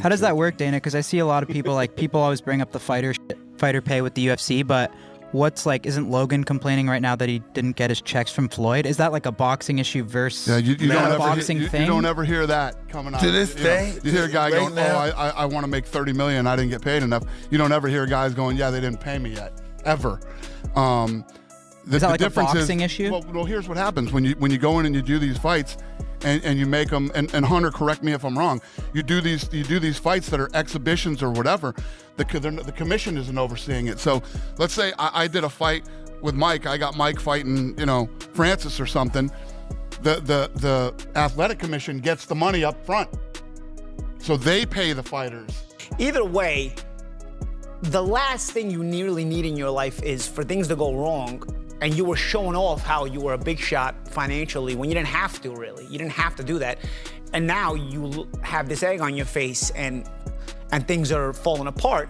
How does that work, Dana? Because I see a lot of people, like, people always bring up the fighter pay with the UFC, but what's, like, isn't Logan complaining right now that he didn't get his checks from Floyd? Is that like a boxing issue versus you don't boxing thing? You don't ever hear that coming out. To this day, you hear a guy right going, I want to make $30 million, I didn't get paid enough. You don't ever hear guys going, yeah, they didn't pay me yet, ever. Is that like a boxing issue? Well, here's what happens when you go in and you do these fights, and you make them. And Hunter, correct me if I'm wrong. You do these fights that are exhibitions or whatever. The commission isn't overseeing it. So let's say I did a fight with Mike. I got Mike fighting, Francis or something. The athletic commission gets the money up front, so they pay the fighters. Either way, the last thing you really need in your life is for things to go wrong and you were showing off how you were a big shot financially when you didn't have to, really. You didn't have to do that. And now you have this egg on your face and things are falling apart.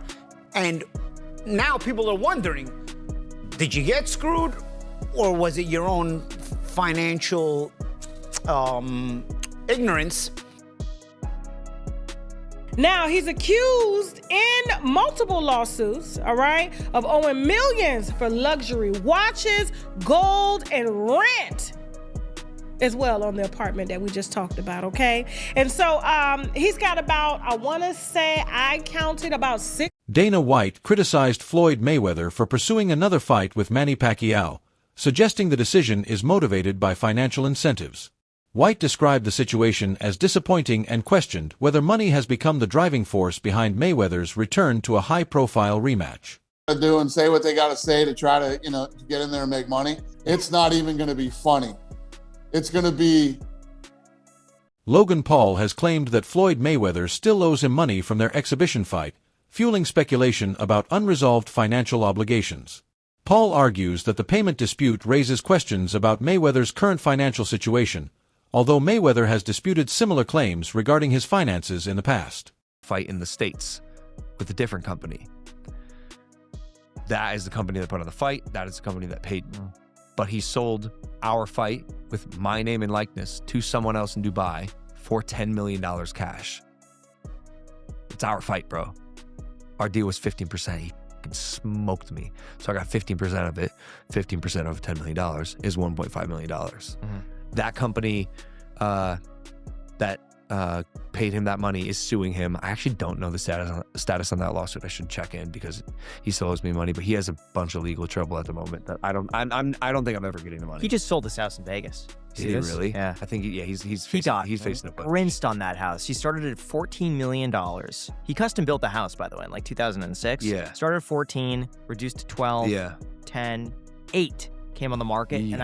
And now people are wondering, did you get screwed or was it your own financial ignorance? Now, he's accused in multiple lawsuits, all right, of owing millions for luxury watches, gold, and rent as well on the apartment that we just talked about, okay? And so he's got about, I counted about 6. Dana White criticized Floyd Mayweather for pursuing another fight with Manny Pacquiao, suggesting the decision is motivated by financial incentives. White described the situation as disappointing and questioned whether money has become the driving force behind Mayweather's return to a high-profile rematch. Do and say what they got to say to try to, to get in there and make money. It's not even going to be funny. It's going to be... Logan Paul has claimed that Floyd Mayweather still owes him money from their exhibition fight, fueling speculation about unresolved financial obligations. Paul argues that the payment dispute raises questions about Mayweather's current financial situation, although Mayweather has disputed similar claims regarding his finances in the past. Fight in the States with a different company. That is the company that put on the fight. That is the company that paid me. But he sold our fight with my name and likeness to someone else in Dubai for $10 million cash. It's our fight, bro. Our deal was 15%. He smoked me. So I got 15% of it. 15% of $10 million is $1.5 million. Mm-hmm. That company that paid him that money is suing him. I actually don't know the status on that lawsuit. I should check in because he still owes me money, but he has a bunch of legal trouble at the moment that I don't think I'm ever getting the money. He just sold his house in Vegas. Did he really? Yeah. I think he's facing a bunch. Rinsed on that house. He started at $14 million. He custom built the house, by the way, in like 2006. Yeah. Started at 14, reduced to 12, yeah. 10, 8 came on the market, and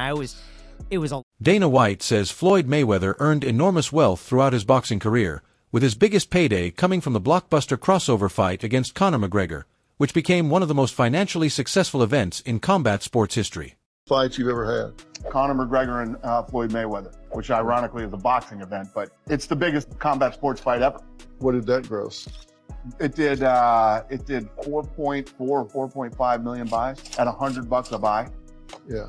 it was a... Dana White says Floyd Mayweather earned enormous wealth throughout his boxing career, with his biggest payday coming from the blockbuster crossover fight against Conor McGregor, which became one of the most financially successful events in combat sports history. Fights you've ever had? Conor McGregor and Floyd Mayweather, which ironically is a boxing event, but it's the biggest combat sports fight ever. What did that gross? It did 4.4 or 4.5 million buys at $100 a buy. Yeah.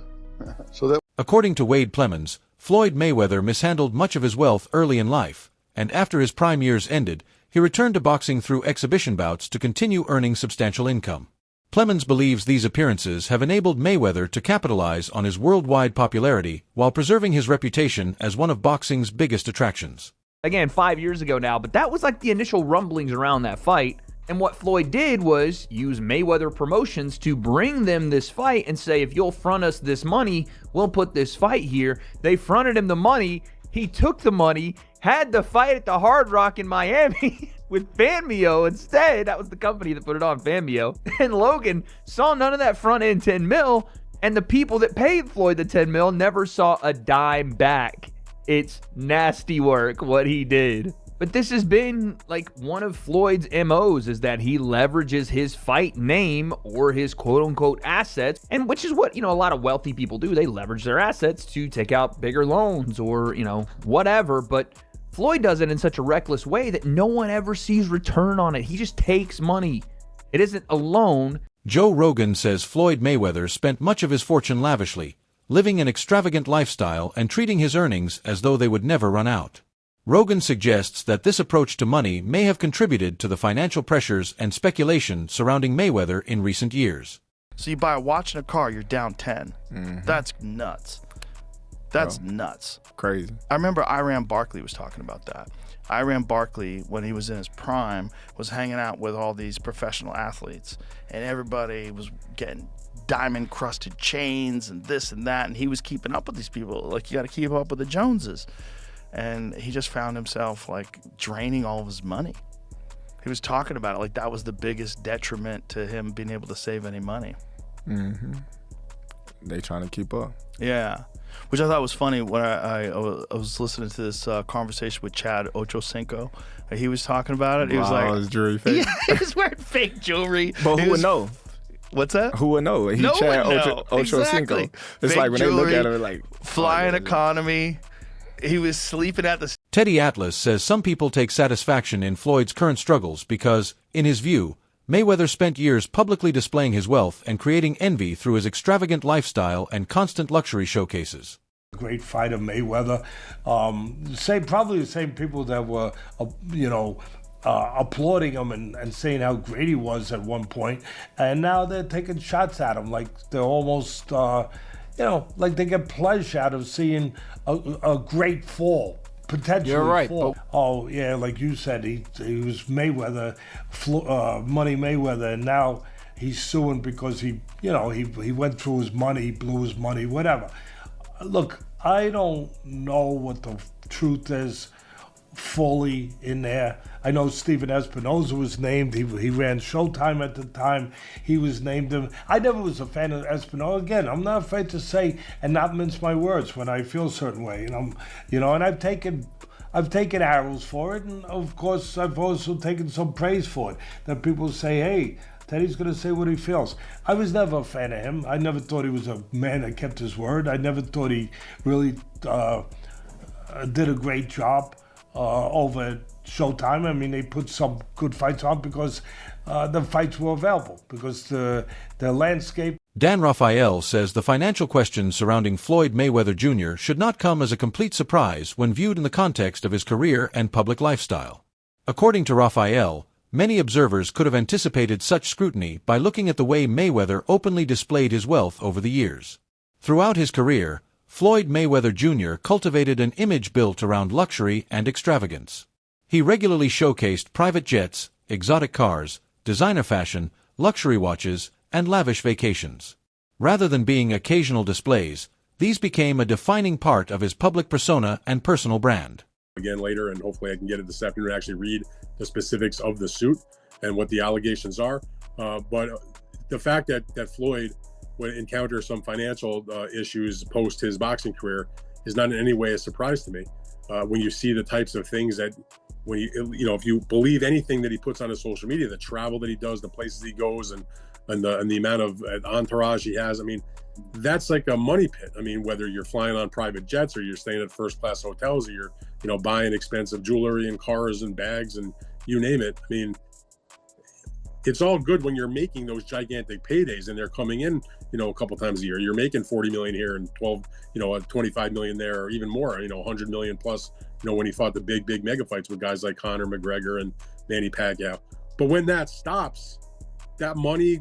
So that. According to Wade Plemons, Floyd Mayweather mishandled much of his wealth early in life, and after his prime years ended, he returned to boxing through exhibition bouts to continue earning substantial income. Plemons believes these appearances have enabled Mayweather to capitalize on his worldwide popularity while preserving his reputation as one of boxing's biggest attractions. Again, 5 years ago now, but that was like the initial rumblings around that fight. And what Floyd did was use Mayweather Promotions to bring them this fight and say, if you'll front us this money, we'll put this fight here. They fronted him the money. He took the money, had the fight at the Hard Rock in Miami with Fanmio instead. That was the company that put it on, Fanmio. And Logan saw none of that front end 10 mil, and the people that paid Floyd the 10 mil never saw a dime back. It's nasty work what he did. But this has been like one of Floyd's MOs, is that he leverages his fight name or his quote-unquote assets, and which is what, a lot of wealthy people do. They leverage their assets to take out bigger loans or, whatever. But Floyd does it in such a reckless way that no one ever sees return on it. He just takes money. It isn't a loan. Joe Rogan says Floyd Mayweather spent much of his fortune lavishly, living an extravagant lifestyle and treating his earnings as though they would never run out. Rogan suggests that this approach to money may have contributed to the financial pressures and speculation surrounding Mayweather in recent years. So you buy a watch and a car, you're down 10. That's nuts. That's nuts. Crazy. I remember Iran Barkley was talking about that. Iran Barkley, when he was in his prime, was hanging out with all these professional athletes, and everybody was getting diamond-crusted chains and this and that, and he was keeping up with these people. Like, you got to keep up with the Joneses. And he just found himself, like, draining all of his money. He was talking about it like that was the biggest detriment to him being able to save any money. They trying to keep up. Yeah. Which I thought was funny when I was listening to this conversation with Chad Ochocinco. He was talking about it. He was like, his jewelry fake. Yeah, he was wearing fake jewelry. But who would know? What's that? Who would know? He No Chad one know. Ochocinco. Exactly. It's Fake like when they look at jewelry, him, like flying economy. He was sleeping at the. Teddy Atlas says some people take satisfaction in Floyd's current struggles because, in his view, Mayweather spent years publicly displaying his wealth and creating envy through his extravagant lifestyle and constant luxury showcases. Great fighter, Mayweather. Probably the same people that were, applauding him and saying how great he was at one point, and now they're taking shots at him like they're almost, like they get pleasure out of seeing a great fall. Potentially You're right, fall. Oh yeah, like you said, he was Mayweather, Money Mayweather, and now he's suing because he went through his money, blew his money, whatever. Look, I don't know what the truth is fully in there. I know Stephen Espinoza was named. He ran Showtime at the time. He was named him. I never was a fan of Espinoza. Again, I'm not afraid to say and not mince my words when I feel a certain way. And I've taken arrows for it, and of course I've also taken some praise for it. That people say, hey, Teddy's going to say what he feels. I was never a fan of him. I never thought he was a man that kept his word. I never thought he really did a great job over at Showtime. I mean, they put some good fights on because the fights were available, because the landscape. Dan Raphael says the financial questions surrounding Floyd Mayweather Jr. should not come as a complete surprise when viewed in the context of his career and public lifestyle. According to Raphael, many observers could have anticipated such scrutiny by looking at the way Mayweather openly displayed his wealth over the years. Throughout his career, Floyd Mayweather Jr. cultivated an image built around luxury and extravagance. He regularly showcased private jets, exotic cars, designer fashion, luxury watches, and lavish vacations. Rather than being occasional displays, these became a defining part of his public persona and personal brand. Again later, and hopefully I can get it this afternoon to actually read the specifics of the suit and what the allegations are. But the fact that Floyd would encounter some financial issues post his boxing career is not in any way a surprise to me. When you see the types of things that, if you believe anything that he puts on his social media, the travel that he does, the places he goes, and the amount of entourage he has, I mean, that's like a money pit. I mean, whether you're flying on private jets or you're staying at first-class hotels, or you're, buying expensive jewelry and cars and bags and you name it. I mean, it's all good when you're making those gigantic paydays and they're coming in, a couple times a year. You're making 40 million here and 25 million there, or even more, 100 million plus, when he fought the big mega fights with guys like Conor McGregor and Manny Pacquiao. But when that stops, that money.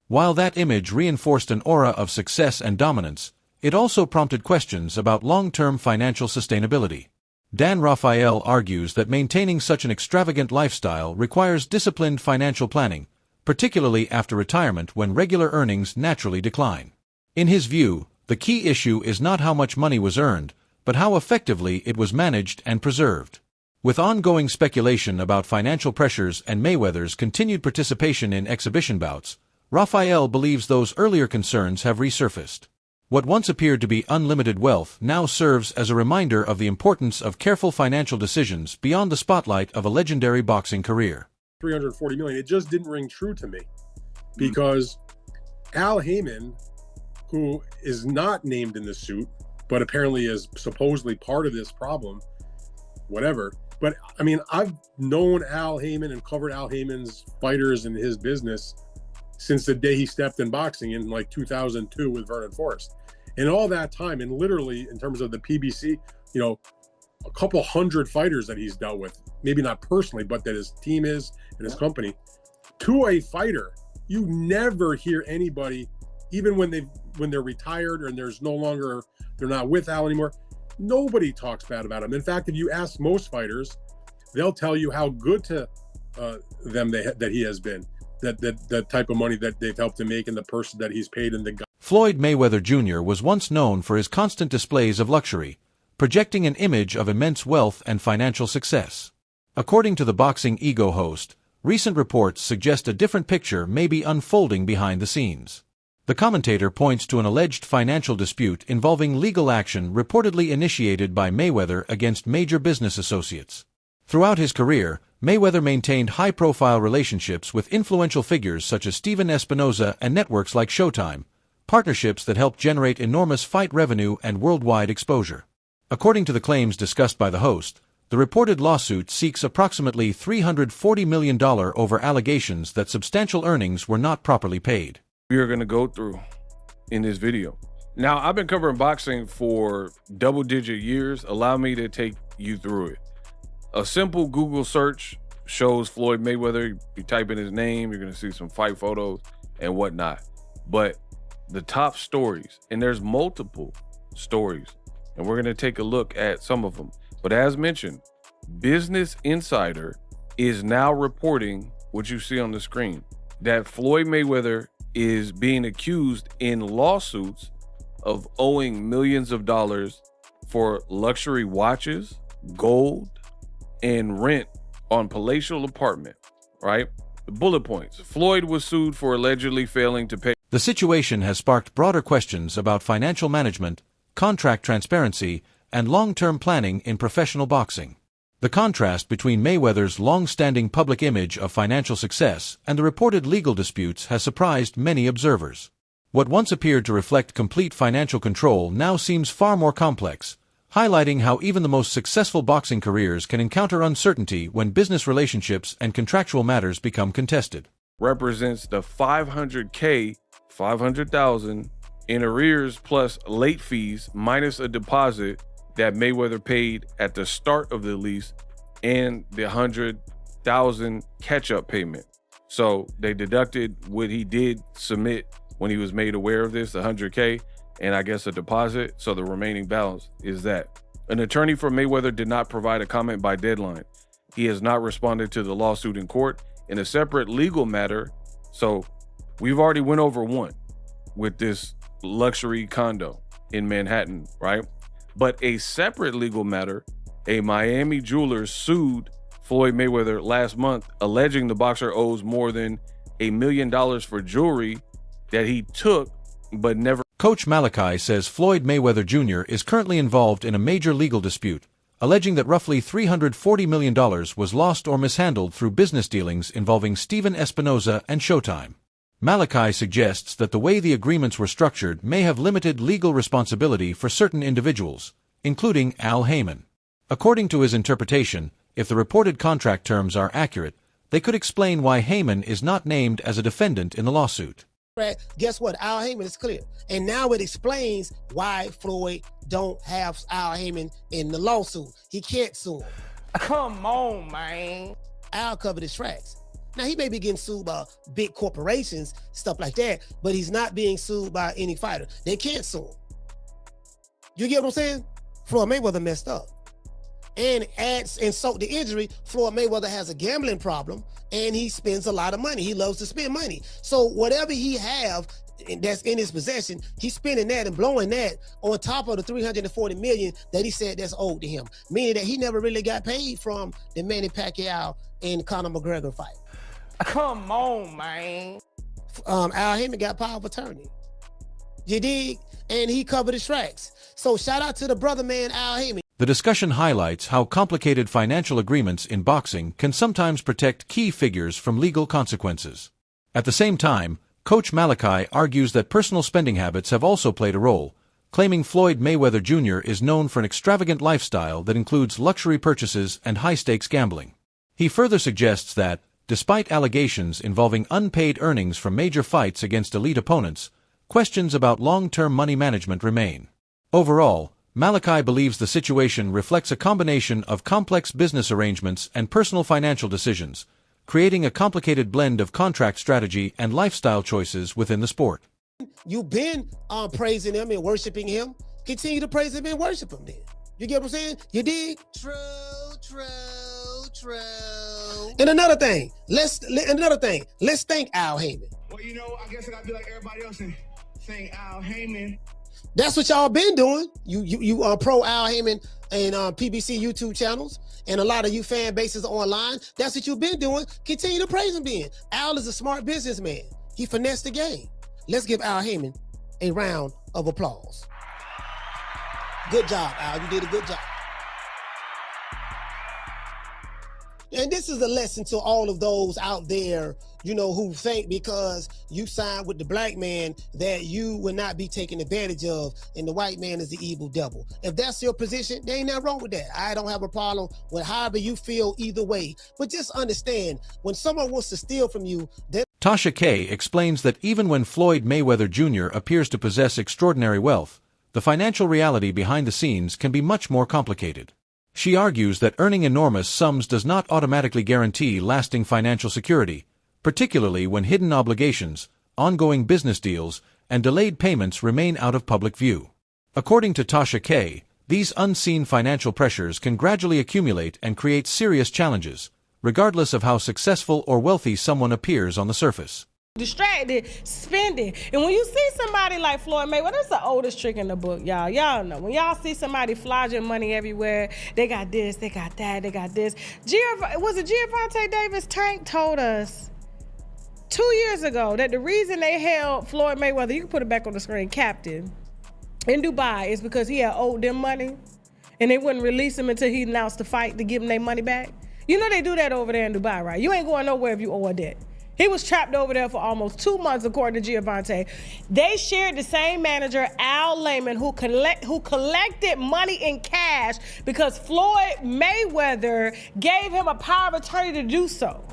While that image reinforced an aura of success and dominance, it also prompted questions about long-term financial sustainability. Dan Raphael argues that maintaining such an extravagant lifestyle requires disciplined financial planning, particularly after retirement when regular earnings naturally decline. In his view, the key issue is not how much money was earned, but how effectively it was managed and preserved. With ongoing speculation about financial pressures and Mayweather's continued participation in exhibition bouts, Raphael believes those earlier concerns have resurfaced. What once appeared to be unlimited wealth now serves as a reminder of the importance of careful financial decisions beyond the spotlight of a legendary boxing career. 340 million, it just didn't ring true to me, because Al Heyman, who is not named in the suit, but apparently is supposedly part of this problem, whatever. But I mean, I've known Al Heyman and covered Al Heyman's fighters and his business since the day he stepped in boxing in like 2002 with Vernon Forrest. And all that time, and literally in terms of the PBC, a couple hundred fighters that he's dealt with, maybe not personally, but that his team is and his company, to a fighter, you never hear anybody, even when they're retired and they're not with Al anymore, nobody talks bad about him. In fact, if you ask most fighters, they'll tell you how good to them that he has been, that type of money that they've helped him make, and the person that he's paid, and the Floyd Mayweather Jr. was once known for his constant displays of luxury, projecting an image of immense wealth and financial success. According to the Boxing Ego host, recent reports suggest a different picture may be unfolding behind the scenes. The commentator points to an alleged financial dispute involving legal action reportedly initiated by Mayweather against major business associates. Throughout his career, Mayweather maintained high-profile relationships with influential figures such as Steven Espinoza and networks like Showtime, partnerships that helped generate enormous fight revenue and worldwide exposure. According to the claims discussed by the host, the reported lawsuit seeks approximately $340 million over allegations that substantial earnings were not properly paid. We are going to go through in this video. Now, I've been covering boxing for double-digit years. Allow me to take you through it. A simple Google search shows Floyd Mayweather. You type in his name, you're going to see some fight photos and whatnot. But the top stories, and there's multiple stories, and we're going to take a look at some of them. But as mentioned, Business Insider is now reporting what you see on the screen, that Floyd Mayweather is being accused in lawsuits of owing millions of dollars for luxury watches, gold, and rent on palatial apartment, right? The bullet points. Floyd was sued for allegedly failing to pay. The situation has sparked broader questions about financial management, contract transparency, and long-term planning in professional boxing. The contrast between Mayweather's long-standing public image of financial success and the reported legal disputes has surprised many observers. What once appeared to reflect complete financial control now seems far more complex, highlighting how even the most successful boxing careers can encounter uncertainty when business relationships and contractual matters become contested. Represents the $500K, $500,000 in arrears plus late fees minus a deposit that Mayweather paid at the start of the lease and the $100,000 catch-up payment. So they deducted what he did submit when he was made aware of this, the $100K, and I guess a deposit. So the remaining balance is that. An attorney for Mayweather did not provide a comment by deadline. He has not responded to the lawsuit in court. In a separate legal matter, so we've already went over one with this luxury condo in Manhattan, right? But a separate legal matter, a Miami jeweler sued Floyd Mayweather last month, alleging the boxer owes more than $1 million for jewelry that he took but never. Coach Malachi says Floyd Mayweather Jr. is currently involved in a major legal dispute, alleging that roughly $340 million was lost or mishandled through business dealings involving Steven Espinoza and Showtime. Malachi suggests that the way the agreements were structured may have limited legal responsibility for certain individuals, including Al Haymon. According to his interpretation, if the reported contract terms are accurate, they could explain why Haymon is not named as a defendant in the lawsuit. Guess what? Al Haymon is clear. And now it explains why Floyd don't have Al Haymon in the lawsuit. He can't sue him. Come on, man. Al covered his tracks. Now, he may be getting sued by big corporations, stuff like that, but he's not being sued by any fighter. They can't sue him. You get what I'm saying? Floyd Mayweather messed up. And adds insult to injury, Floyd Mayweather has a gambling problem, and he spends a lot of money. He loves to spend money. So whatever he have that's in his possession, he's spending that and blowing that on top of the $340 million that he said that's owed to him, meaning that he never really got paid from the Manny Pacquiao and Conor McGregor fight. Come on, man. Al Haymon got power of attorney. You dig? And he covered his tracks. So shout out to the brother man, Al Haymon. The discussion highlights how complicated financial agreements in boxing can sometimes protect key figures from legal consequences. At the same time, Coach Malachi argues that personal spending habits have also played a role, claiming Floyd Mayweather Jr. is known for an extravagant lifestyle that includes luxury purchases and high-stakes gambling. He further suggests that, despite allegations involving unpaid earnings from major fights against elite opponents, questions about long-term money management remain. Overall, Malachi believes the situation reflects a combination of complex business arrangements and personal financial decisions, creating a complicated blend of contract strategy and lifestyle choices within the sport. You've been praising him and worshiping him. Continue to praise him and worship him then. You get what I'm saying? You dig? True. And another thing, let's thank Al Heyman. Well, you know, I guess I gotta be like everybody else and thank Al Heyman. That's what y'all been doing. You pro Al Heyman and PBC YouTube channels, and a lot of you fan bases online. That's what you've been doing. Continue to praise him then. Al is a smart businessman. He finessed the game. Let's give Al Heyman a round of applause. Good job, Al. You did a good job. And this is a lesson to all of those out there, you know, who think because you signed with the black man that you will not be taken advantage of and the white man is the evil devil. If that's your position, there ain't nothing wrong with that. I don't have a problem with however you feel either way. But just understand, when someone wants to steal from you, Tasha K explains that even when Floyd Mayweather Jr. appears to possess extraordinary wealth, the financial reality behind the scenes can be much more complicated. She argues that earning enormous sums does not automatically guarantee lasting financial security, particularly when hidden obligations, ongoing business deals, and delayed payments remain out of public view. According to Tasha K, these unseen financial pressures can gradually accumulate and create serious challenges, regardless of how successful or wealthy someone appears on the surface. Distracted, spending. And when you see somebody like Floyd Mayweather, that's the oldest trick in the book, y'all. Y'all know. When y'all see somebody flogging money everywhere, they got this, they got that, they got this. Was it Gervonta Davis? Tank told us 2 years ago that the reason they held Floyd Mayweather, you can put it back on the screen, captive in Dubai is because he had owed them money and they wouldn't release him until he announced the fight to give them their money back. You know they do that over there in Dubai, right? You ain't going nowhere if you owe a debt. He was trapped over there for almost 2 months, according to Gervonta. They shared the same manager, Al Layman, who collected money in cash because Floyd Mayweather gave him a power of attorney to do so.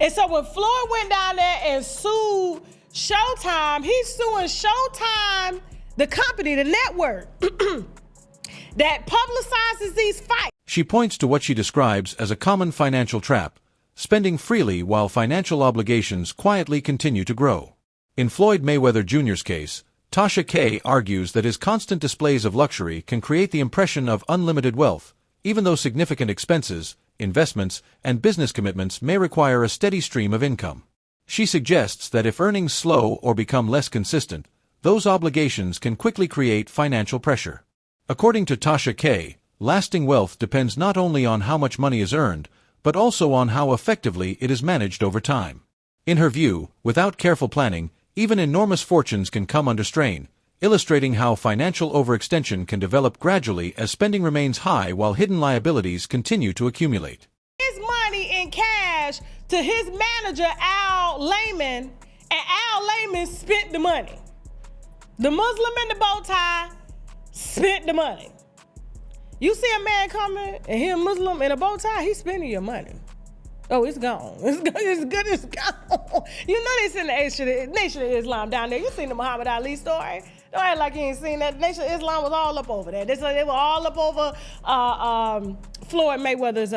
And so when Floyd went down there and sued Showtime, he's suing Showtime, the company, the network, that publicizes these fights. She points to what she describes as a common financial trap, spending freely while financial obligations quietly continue to grow. In Floyd Mayweather Jr.'s case, Tasha K argues that his constant displays of luxury can create the impression of unlimited wealth, even though significant expenses, investments, and business commitments may require a steady stream of income. She suggests that if earnings slow or become less consistent, those obligations can quickly create financial pressure. According to Tasha K, lasting wealth depends not only on how much money is earned, but also on how effectively it is managed over time. In her view, without careful planning, even enormous fortunes can come under strain, illustrating how financial overextension can develop gradually as spending remains high while hidden liabilities continue to accumulate. His money in cash to his manager, Al Layman, and Al Layman spent the money. The Muslim in the bow tie spent the money. You see a man coming and he a Muslim in a bow tie, he's spending your money. Oh, it's gone. It's good, it's gone. You know they send the Nation of Islam down there. You seen the Muhammad Ali story? Don't act like you ain't seen that. Nation of Islam was all up over there. They were all up over Floyd Mayweather's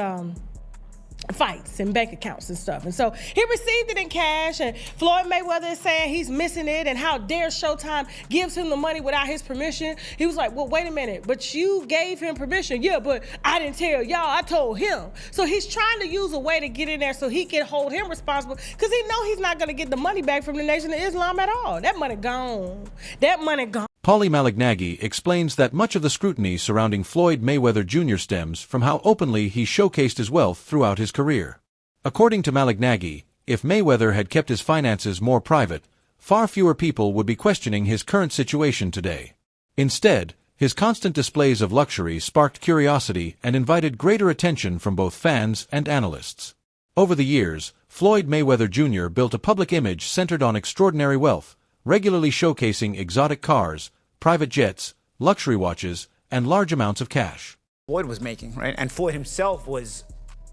fights and bank accounts and stuff. And so he received it in cash, and Floyd Mayweather is saying he's missing it and how dare Showtime gives him the money without his permission. He was like, well, wait a minute, but you gave him permission. Yeah, but I didn't tell y'all, I told him. So he's trying to use a way to get in there so he can hold him responsible because he know he's not going to get the money back from the Nation of Islam at all. That money gone. That money gone. Paulie Malignaggi explains that much of the scrutiny surrounding Floyd Mayweather Jr. stems from how openly he showcased his wealth throughout his career. According to Malignaggi, if Mayweather had kept his finances more private, far fewer people would be questioning his current situation today. Instead, his constant displays of luxury sparked curiosity and invited greater attention from both fans and analysts. Over the years, Floyd Mayweather Jr. built a public image centered on extraordinary wealth, regularly showcasing exotic cars, private jets, luxury watches, and large amounts of cash. Floyd was making, right? And Floyd himself was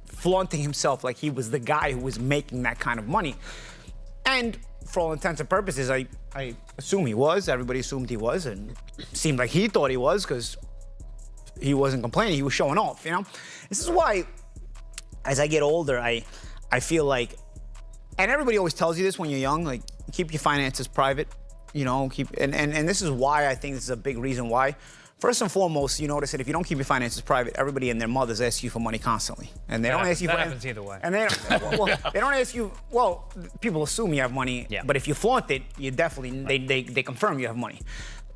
flaunting himself like he was the guy who was making that kind of money. And for all intents and purposes, I assume he was. Everybody assumed he was, and it seemed like he thought he was because he wasn't complaining. He was showing off, you know? This is why, as I get older, I feel like, and everybody always tells you this when you're young, like, keep your finances private, you know, and this is why I think this is a big reason why. First and foremost, you notice that if you don't keep your finances private, everybody and their mothers ask you for money constantly, and they don't ask you for. That happens either way. And they don't ask you. Well, people assume you have money, but if you flaunt it, you definitely they confirm you have money.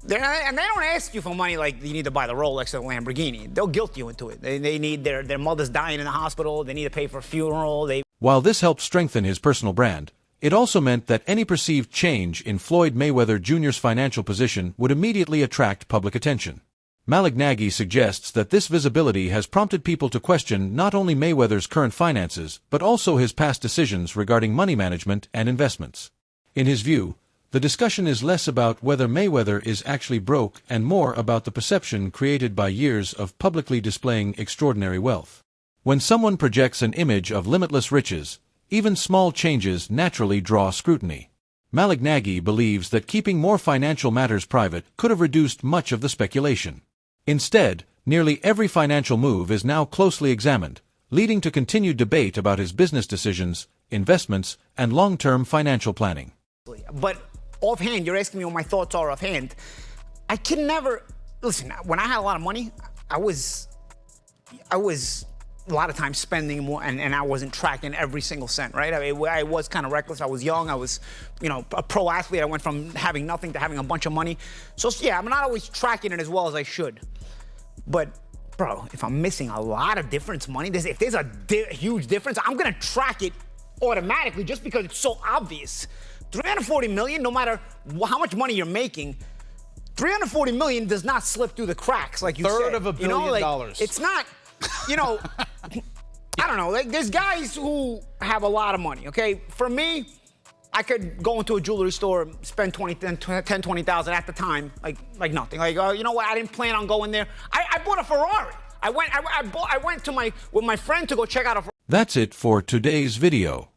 And they don't ask you for money like you need to buy the Rolex or the Lamborghini. They'll guilt you into it. They need their mother's dying in the hospital. They need to pay for a funeral. While this helped strengthen his personal brand, it also meant that any perceived change in Floyd Mayweather Jr.'s financial position would immediately attract public attention. Malignaggi suggests that this visibility has prompted people to question not only Mayweather's current finances, but also his past decisions regarding money management and investments. In his view, the discussion is less about whether Mayweather is actually broke and more about the perception created by years of publicly displaying extraordinary wealth. When someone projects an image of limitless riches, even small changes naturally draw scrutiny. Malignaggi believes that keeping more financial matters private could have reduced much of the speculation. Instead, nearly every financial move is now closely examined, leading to continued debate about his business decisions, investments, and long-term financial planning. But offhand, you're asking me what my thoughts are offhand. I can never listen. When I had a lot of money, I was a lot of times spending more, and I wasn't tracking every single cent, right? I mean, I was kind of reckless. I was young. I was, you know, a pro athlete. I went from having nothing to having a bunch of money. So yeah, I'm not always tracking it as well as I should. But bro, if I'm missing a lot of difference money, if there's a huge difference, I'm gonna track it automatically just because it's so obvious. 340 million, no matter how much money you're making, 340 million does not slip through the cracks like you said. Third of $1 billion. Like, it's not, you know, I don't know. Like, there's guys who have a lot of money, okay? For me, I could go into a jewelry store, spend 20,000 at the time, like nothing. Like, you know what? I didn't plan on going there. I bought a Ferrari. I went with my friend to go check out a Ferrari. That's it for today's video.